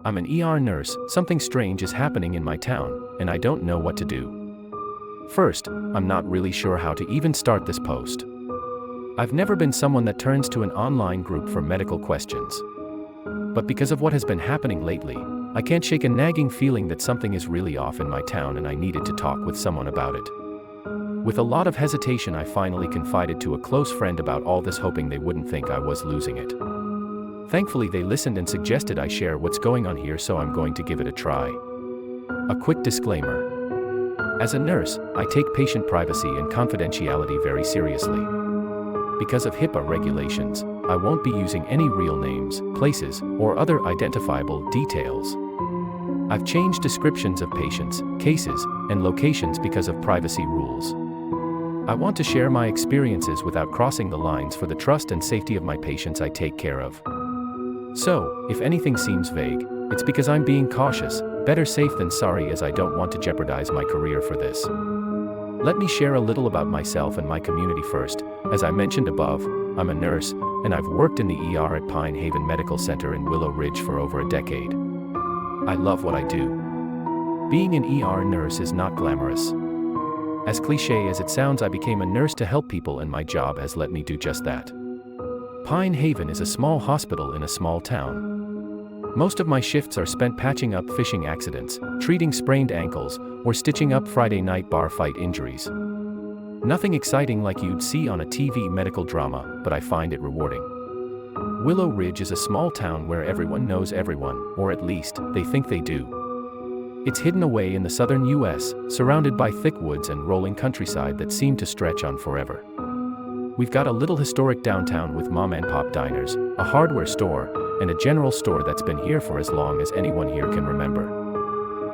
I'm an ER nurse, something strange is happening in my town, and I don't know what to do. First, I'm not really sure how to even start this post. I've never been someone that turns to an online group for medical questions. But because of what has been happening lately, I can't shake a nagging feeling that something is really off in my town and I needed to talk with someone about it. With a lot of hesitation, I finally confided to a close friend about all this, hoping they wouldn't think I was losing it. Thankfully, they listened and suggested I share what's going on here, so I'm going to give it a try. A quick disclaimer. As a nurse, I take patient privacy and confidentiality very seriously. Because of HIPAA regulations, I won't be using any real names, places, or other identifiable details. I've changed descriptions of patients, cases, and locations because of privacy rules. I want to share my experiences without crossing the lines for the trust and safety of my patients I take care of. So, if anything seems vague, it's because I'm being cautious, better safe than sorry, as I don't want to jeopardize my career for this. Let me share a little about myself and my community first. As I mentioned above, I'm a nurse, and I've worked in the ER at Pine Haven Medical Center in Willow Ridge for over a decade. I love what I do. Being an ER nurse is not glamorous. As cliché as it sounds, I became a nurse to help people, and my job has let me do just that. Pine Haven is a small hospital in a small town. Most of my shifts are spent patching up fishing accidents, treating sprained ankles, or stitching up Friday night bar fight injuries. Nothing exciting like you'd see on a TV medical drama, but I find it rewarding. Willow Ridge is a small town where everyone knows everyone, or at least, they think they do. It's hidden away in the southern US, surrounded by thick woods and rolling countryside that seem to stretch on forever. We've got a little historic downtown with mom-and-pop diners, a hardware store, and a general store that's been here for as long as anyone here can remember.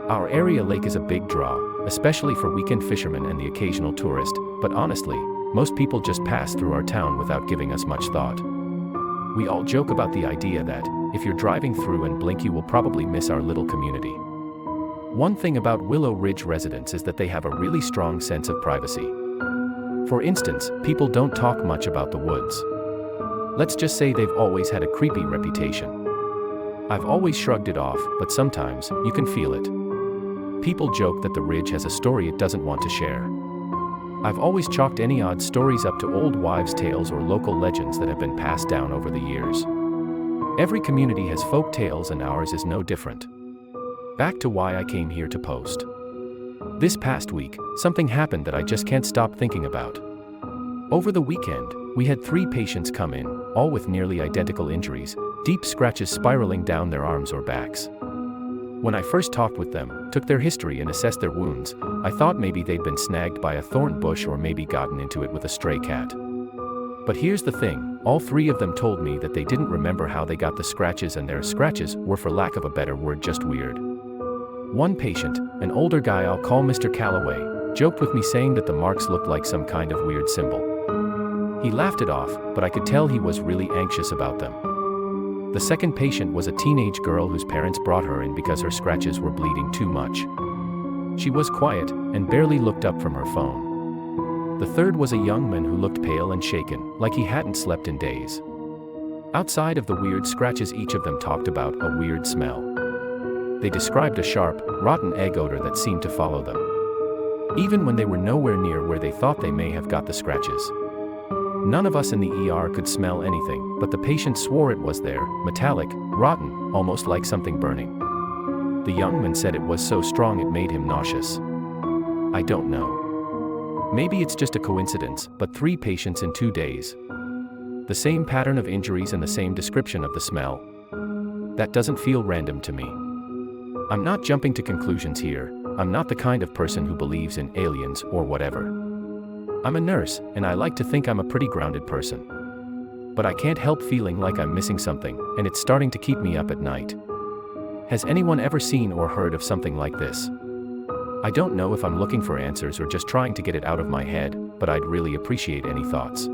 Our area lake is a big draw, especially for weekend fishermen and the occasional tourist, but honestly, most people just pass through our town without giving us much thought. We all joke about the idea that, if you're driving through and blink, you will probably miss our little community. One thing about Willow Ridge residents is that they have a really strong sense of privacy. For instance, people don't talk much about the woods. Let's just say they've always had a creepy reputation. I've always shrugged it off, but sometimes, you can feel it. People joke that the ridge has a story it doesn't want to share. I've always chalked any odd stories up to old wives' tales or local legends that have been passed down over the years. Every community has folk tales, and ours is no different. Back to why I came here to post. This past week, something happened that I just can't stop thinking about. Over the weekend, we had 3 patients come in, all with nearly identical injuries, deep scratches spiraling down their arms or backs. When I first talked with them, took their history and assessed their wounds, I thought maybe they'd been snagged by a thorn bush or maybe gotten into it with a stray cat. But here's the thing, all 3 of them told me that they didn't remember how they got the scratches, and their scratches were, for lack of a better word, just weird. One patient, an older guy I'll call Mr. Calloway, joked with me saying that the marks looked like some kind of weird symbol. He laughed it off, but I could tell he was really anxious about them. The second patient was a teenage girl whose parents brought her in because her scratches were bleeding too much. She was quiet, and barely looked up from her phone. The third was a young man who looked pale and shaken, like he hadn't slept in days. Outside of the weird scratches, each of them talked about a weird smell. They described a sharp, rotten egg odor that seemed to follow them, even when they were nowhere near where they thought they may have got the scratches. None of us in the ER could smell anything, but the patient swore it was there, metallic, rotten, almost like something burning. The young man said it was so strong it made him nauseous. I don't know. Maybe it's just a coincidence, but 3 patients in 2 days. The same pattern of injuries and the same description of the smell. That doesn't feel random to me. I'm not jumping to conclusions here. I'm not the kind of person who believes in aliens or whatever. I'm a nurse, and I like to think I'm a pretty grounded person. But I can't help feeling like I'm missing something, and it's starting to keep me up at night. Has anyone ever seen or heard of something like this? I don't know if I'm looking for answers or just trying to get it out of my head, but I'd really appreciate any thoughts.